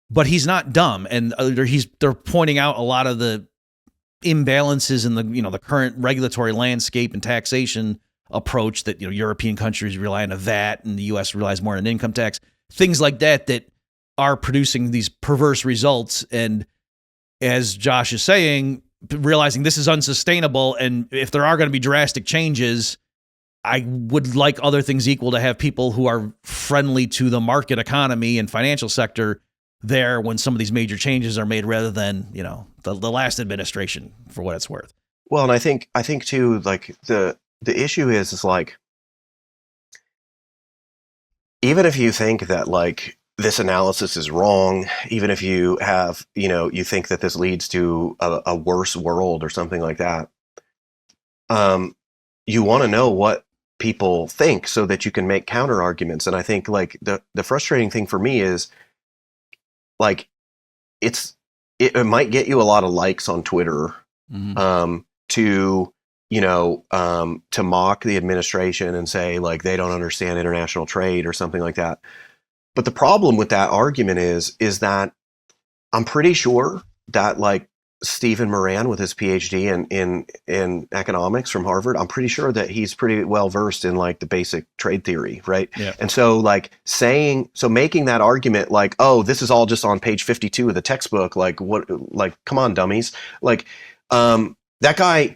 but he's not dumb. And they're pointing out a lot of the imbalances in the current regulatory landscape and taxation approach that, European countries rely on a VAT and the US relies more on an income tax, things like that are producing these perverse results. And as Josh is saying, realizing this is unsustainable. And if there are going to be drastic changes, I would like, other things equal, to have people who are friendly to the market economy and financial sector there when some of these major changes are made, rather than, the last administration, for what it's worth. Well, and I think too, like the issue is like, even if you think that like this analysis is wrong, even if you have, you think that this leads to a worse world or something like that, you want to know what people think so that you can make counter arguments. And I think like the frustrating thing for me is like, it might get you a lot of likes on Twitter, to mock the administration and say like they don't understand international trade or something like that. But the problem with that argument is that I'm pretty sure that like Stephen Moran with his PhD in economics from Harvard, I'm pretty sure that he's pretty well versed in like the basic trade theory, right? Yeah. And so like making that argument like, oh, this is all just on page 52 of the textbook, like what, like, come on, dummies. Like that guy,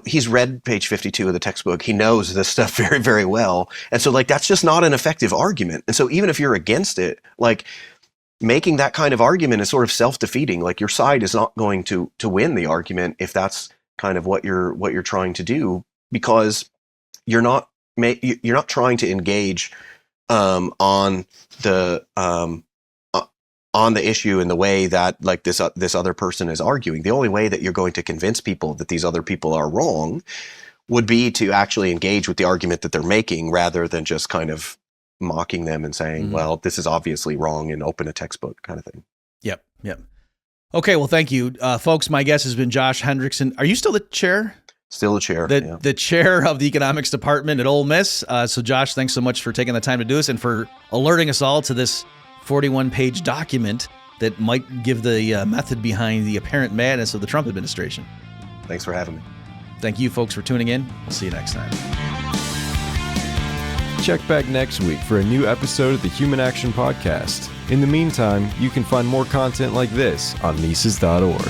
he's read page 52 of the textbook. He knows this stuff very, very well. And so like, that's just not an effective argument. And so even if you're against it, like making that kind of argument is sort of self-defeating. Like your side is not going to win the argument if that's kind of what you're trying to do, because you're not trying to engage on the issue in the way that like this other person is arguing. The only way that you're going to convince people that these other people are wrong would be to actually engage with the argument that they're making, rather than just kind of mocking them and saying, well, this is obviously wrong, and open a textbook kind of thing. Yep. Okay, well, thank you. Folks, my guest has been Josh Hendrickson. Are you still the chair? Still the chair. The chair of the economics department at Ole Miss. So Josh, thanks so much for taking the time to do this and for alerting us all to this 41-page document that might give the method behind the apparent madness of the Trump administration. Thanks for having me. Thank you, folks, for tuning in. We'll see you next time. Check back next week for a new episode of the Human Action Podcast. In the meantime, you can find more content like this on Mises.org.